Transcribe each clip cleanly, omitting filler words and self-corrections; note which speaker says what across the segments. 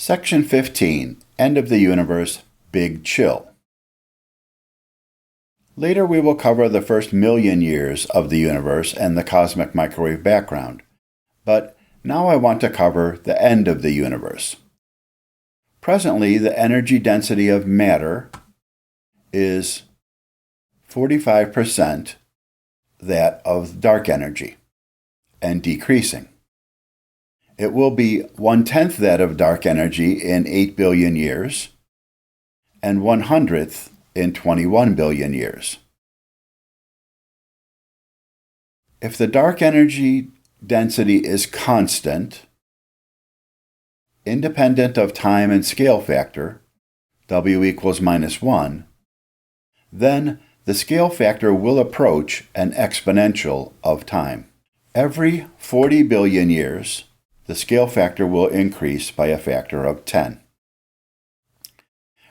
Speaker 1: Section 15, End of the Universe, Big Chill. Later we will cover the first million years of the universe and the cosmic microwave background, but now I want to cover the end of the universe. Presently, the energy density of matter is 45% that of dark energy, and decreasing. It will be 1/10 that of dark energy in 8 billion years, and 1/100th in 21 billion years. If the dark energy density is constant, independent of time and scale factor, W equals -1, then the scale factor will approach an exponential of time. Every 40 billion years, the scale factor will increase by a factor of 10.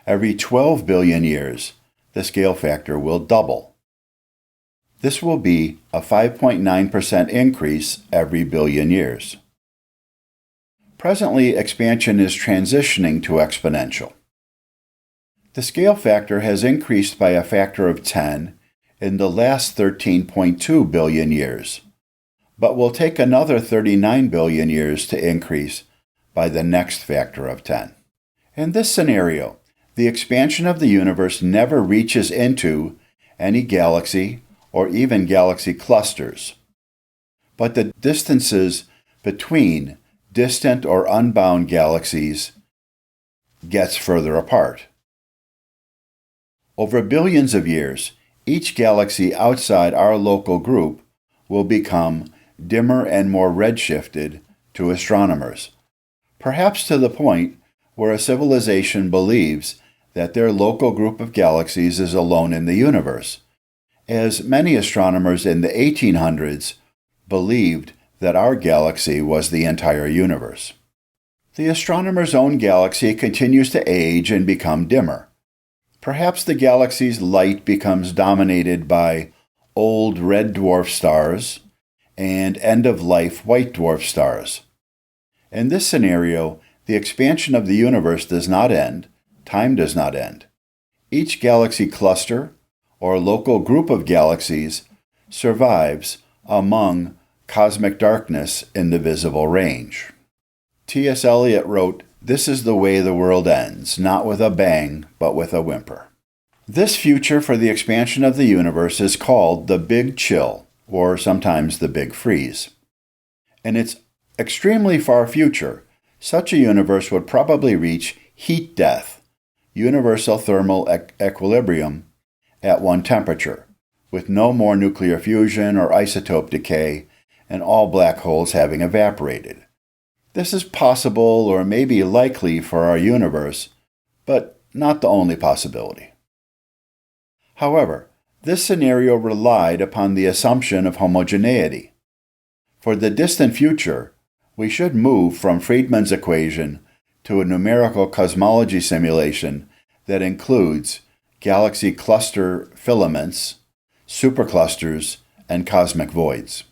Speaker 1: Every 12 billion years, the scale factor will double. This will be a 5.9% increase every billion years. Presently, expansion is transitioning to exponential. The scale factor has increased by a factor of 10 in the last 13.2 billion years, but will take another 39 billion years to increase by the next factor of 10. In this scenario, the expansion of the universe never reaches into any galaxy or even galaxy clusters, but the distances between distant or unbound galaxies gets further apart. Over billions of years, each galaxy outside our local group will become dimmer and more redshifted to astronomers, perhaps to the point where a civilization believes that their local group of galaxies is alone in the universe, as many astronomers in the 1800s believed that our galaxy was the entire universe. The astronomer's own galaxy continues to age and become dimmer. Perhaps the galaxy's light becomes dominated by old red dwarf stars and end-of-life white dwarf stars. In this scenario, the expansion of the universe does not end, time does not end. Each galaxy cluster or local group of galaxies survives among cosmic darkness in the visible range. T.S. Eliot wrote, "This is the way the world ends, not with a bang, but with a whimper." This future for the expansion of the universe is called the Big Chill, or sometimes the Big Freeze. In its extremely far future, such a universe would probably reach heat death, universal thermal equilibrium, at one temperature, with no more nuclear fusion or isotope decay, and all black holes having evaporated. This is possible or maybe likely for our universe, but not the only possibility. However, this scenario relied upon the assumption of homogeneity. For the distant future, we should move from Friedmann's equation to a numerical cosmology simulation that includes galaxy cluster filaments, superclusters, and cosmic voids.